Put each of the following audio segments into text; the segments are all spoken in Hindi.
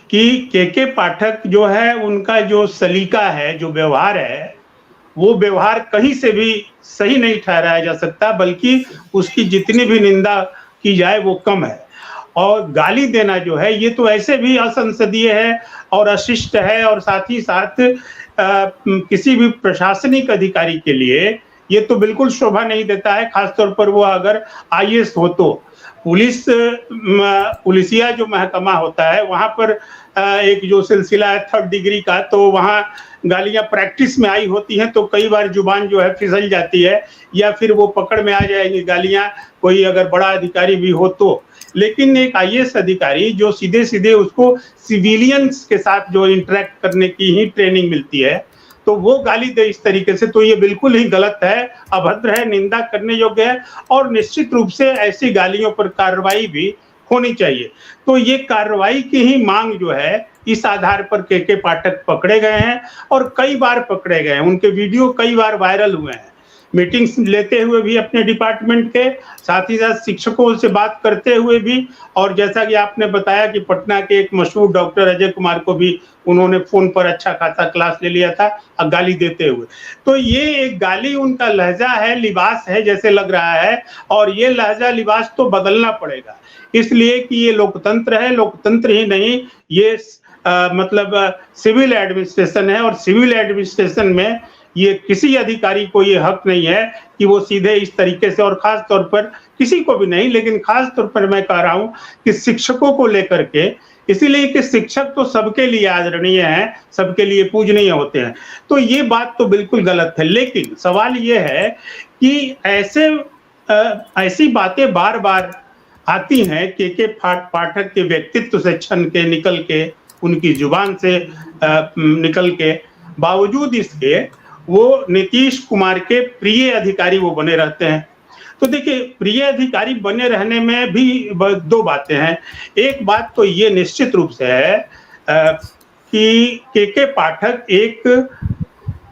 के पाठक जो है, उनका जो सलीका है, जो व्यवहार है, वो व्यवहार कहीं से भी सही नहीं ठहराया जा सकता, बल्कि उसकी जितनी भी निंदा की जाए वो कम है। और गाली देना जो है, ये तो ऐसे भी असंसदीय है और अशिष्ट है, और साथ ही साथ किसी भी प्रशासनिक अधिकारी के लिए ये तो बिल्कुल शोभा नहीं देता है, खासतौर पर वो अगर आईएएस हो तो। पुलिसिया जो महकमा होता है, वहाँ पर एक जो सिलसिला है 3rd डिग्री का, तो वहाँ गालियाँ प्रैक्टिस में आई होती हैं, तो कई बार जुबान जो है फिसल जाती है, या फिर वो पकड़ में आ जाएगी गालियाँ, कोई अगर बड़ा अधिकारी भी हो तो। लेकिन एक आईएएस अधिकारी जो सीधे-सीधे उसको सिविलियंस के साथ जो इंटरैक्ट करने की ही ट्रेनिंग मिलती है, तो वो गाली दे इस तरीके से, तो ये बिल्कुल ही गलत है, अभद्र है, निंदा करने योग्य है, और निश्चित रूप से ऐसी गालियों पर कार्रवाई भी होनी चाहिए। तो ये कार्रवाई की ही मांग जो है, इस आधार पर के पाठक पकड़े गए हैं, और कई बार पकड़े गए हैं। उनके वीडियो कई बार वायरल हुए हैं, मीटिंग्स लेते हुए भी अपने डिपार्टमेंट के, साथ ही साथ शिक्षकों से बात करते हुए भी, और जैसा कि आपने बताया कि पटना के एक मशहूर डॉक्टर अजय कुमार को भी उन्होंने फ़ोन पर अच्छा खासा क्लास ले लिया था गाली देते हुए। तो ये एक गाली उनका लहज़ा है, लिबास है जैसे लग रहा है, और ये लहज़ा लिबास तो बदलना पड़ेगा। इसलिए कि ये लोकतंत्र है, लोकतंत्र ही नहीं, ये मतलब सिविल एडमिनिस्ट्रेशन है, और सिविल एडमिनिस्ट्रेशन में ये किसी अधिकारी को ये हक नहीं है कि वो सीधे इस तरीके से, और खास तौर पर किसी को भी नहीं, लेकिन खास तौर पर मैं कह रहा हूँ कि शिक्षकों को लेकर के, इसीलिए कि शिक्षक तो सबके लिए आदरणीय हैं, सबके लिए पूजनीय होते हैं। तो ये बात तो बिल्कुल गलत है, लेकिन सवाल ये है कि ऐसी बातें बार-बार आती हैं के पाठक के व्यक्तित्व से छन के, निकल के, उनकी जुबान से निकल के, बावजूद इसके वो नीतीश कुमार के प्रिय अधिकारी वो बने रहते हैं। तो देखिए, प्रिय अधिकारी बने रहने में भी 2 बातें हैं। एक बात तो ये निश्चित रूप से है कि के पाठक एक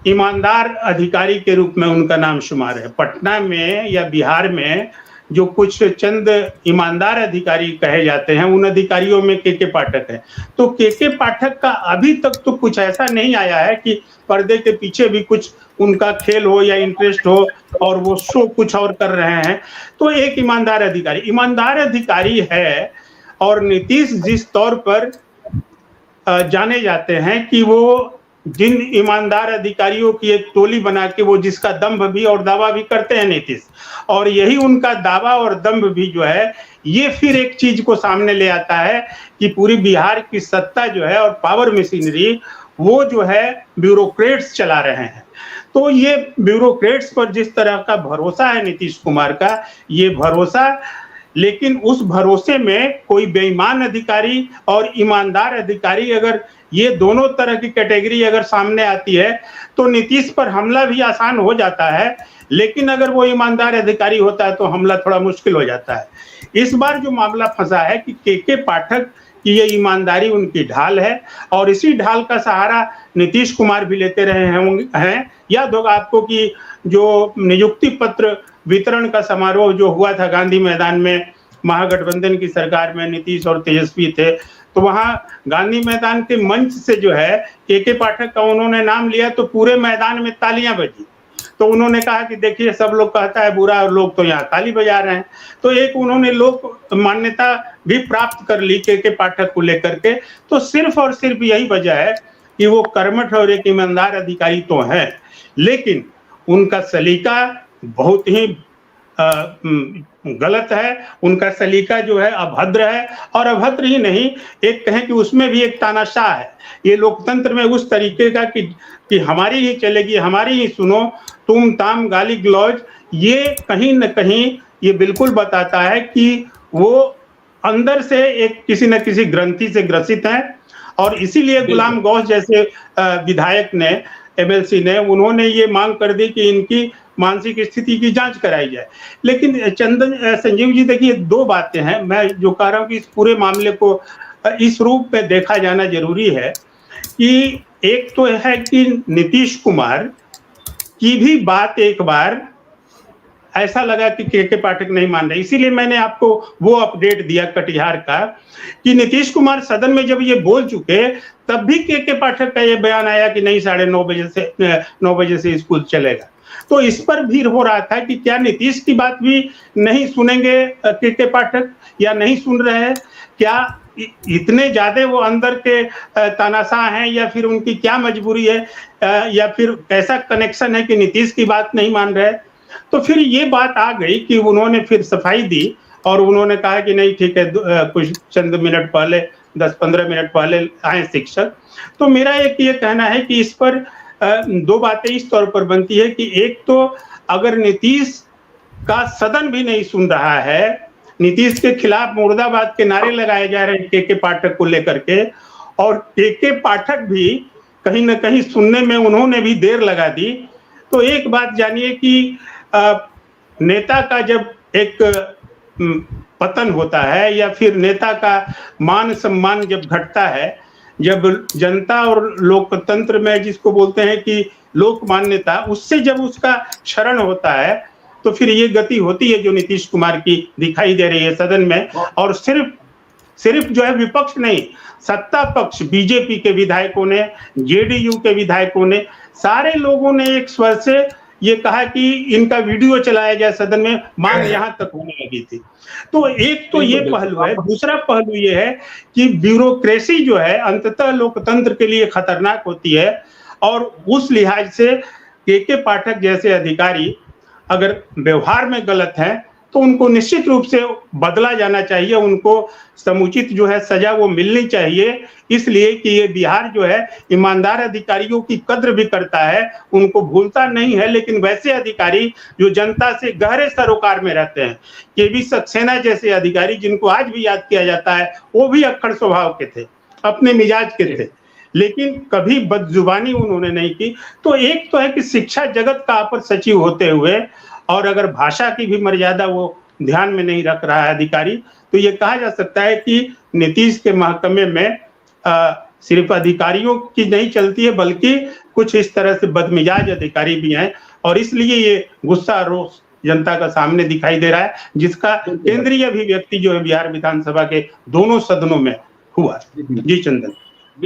ईमानदार अधिकारी के रूप में उनका नाम शुमार है। पटना में या बिहार में जो कुछ चंद ईमानदार अधिकारी कहे जाते हैं, उन अधिकारियों में के पाठक है। तो के पाठक का अभी तक तो कुछ ऐसा नहीं आया है कि पर्दे के पीछे भी कुछ उनका खेल हो या इंटरेस्ट हो, और वो शो कुछ और कर रहे हैं। तो एक ईमानदार अधिकारी है, और नीतीश जिस तौर पर जाने जाते हैं कि वो जिन ईमानदार अधिकारियों की एक टोली बना के वो जिसका दंभ भी और दावा भी करते हैं नीतीश, और यही उनका दावा और दंभ भी जो है, ये फिर एक चीज को सामने ले आता है कि पूरी बिहार की सत्ता जो है और पावर मशीनरी, वो जो है ब्यूरोक्रेट्स चला रहे हैं। तो ये ब्यूरोक्रेट्स पर जिस तरह का भरोसा है नीतीश कुमार का, ये भरोसा, लेकिन उस भरोसे में कोई बेईमान अधिकारी और ईमानदार अधिकारी, अगर ये दोनों तरह की कैटेगरी अगर सामने आती है, तो नीतीश पर हमला भी आसान हो जाता है, लेकिन अगर वो ईमानदार अधिकारी होता है तो हमला थोड़ा मुश्किल हो जाता है। इस बार जो मामला फंसा है कि के पाठक की ये ईमानदारी उनकी ढाल है, और इसी ढाल का सहारा नीतीश कुमार भी लेते रहे हैं। याद होगा आपको कि जो नियुक्ति पत्र वितरण का समारोह जो हुआ था गांधी मैदान में, महागठबंधन की सरकार में नीतीश और तेजस्वी थे, तो वहां गांधी मैदान के मंच से जो है के पाठक का उन्होंने नाम लिया, तो पूरे मैदान में तालियां बजी। तो उन्होंने कहा कि देखिए, सब लोग कहता है बुरा, और लोग तो यहाँ ताली बजा रहे हैं। तो एक उन्होंने लोक मान्यता भी प्राप्त कर ली के पाठक को लेकर के। तो सिर्फ और सिर्फ यही वजह है कि वो कर्मठ और एक ईमानदार अधिकारी तो हैं, लेकिन उनका सलीका बहुत ही गलत है, उनका सलीका जो है अभद्र है, और अभद्र ही नहीं, एक कहें कि उसमें भी एक तानाशाह है। ये लोकतंत्र में उस तरीके का कि हमारी ही चलेगी, हमारी ही सुनो, तुम ताम गाली गलौज, ये कहीं न कहीं ये बिल्कुल बताता है कि वो अंदर से एक किसी न किसी ग्रंथि से ग्रसित हैं, और इसीलिए गुलाम गौस जैसे विधायक ने, एमएलसी ने, उन्होंने ये मांग कर दी कि इनकी मानसिक स्थिति की जांच कराई जाए। लेकिन संजीव जी, देखिए, 2 बातें हैं। मैं जो कह रहा हूँ कि इस पूरे मामले को इस रूप में देखा जाना जरूरी है कि एक तो है कि नीतीश कुमार की भी बात एक बार ऐसा लगा कि के पाठक नहीं मान रहे। इसीलिए मैंने आपको वो अपडेट दिया कटिहार का कि नीतीश कुमार सदन में जब ये बोल चुके तब भी के पाठक का ये बयान आया कि नहीं 9:30 बजे से स्कूल चलेगा। तो इस पर भी हो रहा था कि क्या नीतीश की बात भी नहीं सुनेंगे के पाठक या नहीं सुन रहे हैं, क्या इतने ज्यादा वो अंदर के तानाशाह हैं या फिर उनकी क्या मजबूरी है, या फिर कैसा कनेक्शन है कि नीतीश की बात नहीं मान रहे। तो फिर ये बात आ गई कि उन्होंने फिर सफाई दी और उन्होंने कहा कि नहीं ठीक है, कुछ चंद मिनट पहले 10-15 मिनट पहले आए शिक्षक। तो मेरा एक ये कहना है कि इस पर दो बातें इस तौर पर बनती है कि एक तो अगर नीतीश का सदन भी नहीं सुन रहा है, नीतीश के खिलाफ मुर्दाबाद के नारे लगाए जा रहे हैं के पाठक को लेकर के, और के पाठक भी कहीं ना कहीं सुनने में उन्होंने भी देर लगा दी, तो एक बात जानिए कि नेता का जब एक पतन होता है या फिर नेता का मान सम्मान जब घटता है, जब जनता और लोकतंत्र में जिसको बोलते हैं कि लोक मान्यता, उससे जब उसका क्षरण होता है तो फिर ये गति होती है जो नीतीश कुमार की दिखाई दे रही है सदन में। और सिर्फ जो है विपक्ष नहीं, सत्ता पक्ष बीजेपी के विधायकों ने, जेडीयू के विधायकों ने, सारे लोगों ने एक स्वर से ये कहा कि इनका वीडियो चलाया जाए सदन में, मांग यहां तक होने लगी थी। तो एक तो ये पहलू है। दूसरा पहलू ये है कि ब्यूरोक्रेसी जो है अंततः लोकतंत्र के लिए खतरनाक होती है, और उस लिहाज से के पाठक जैसे अधिकारी अगर व्यवहार में गलत है तो उनको निश्चित रूप से बदला जाना चाहिए, उनको समुचित जो है सजा वो मिलनी चाहिए, इसलिए कि ये बिहार जो है ईमानदार अधिकारियों की कद्र भी करता है, उनको भूलता नहीं है। लेकिन वैसे अधिकारी जो जनता से गहरे सरोकार में रहते हैं, केवी सक्सेना जैसे अधिकारी जिनको आज भी याद किया जाता है, वो भी अक्खड़ स्वभाव के थे, अपने मिजाज के थे, लेकिन कभी बदजुबानी उन्होंने नहीं की। तो एक तो है कि शिक्षा जगत का अपर सचिव होते हुए और अगर भाषा की भी मर्यादा वो ध्यान में नहीं रख रहा है अधिकारी, तो ये कहा जा सकता है कि नीतीश के महकमे में सिर्फ अधिकारियों की नहीं चलती है, बल्कि कुछ इस तरह से बदमिजाज अधिकारी भी हैं, और इसलिए ये गुस्सा रोष जनता का सामने दिखाई दे रहा है, जिसका केंद्रीय अभिव्यक्ति जो है बिहार विधानसभा के दोनों सदनों में हुआ। जी चंदन।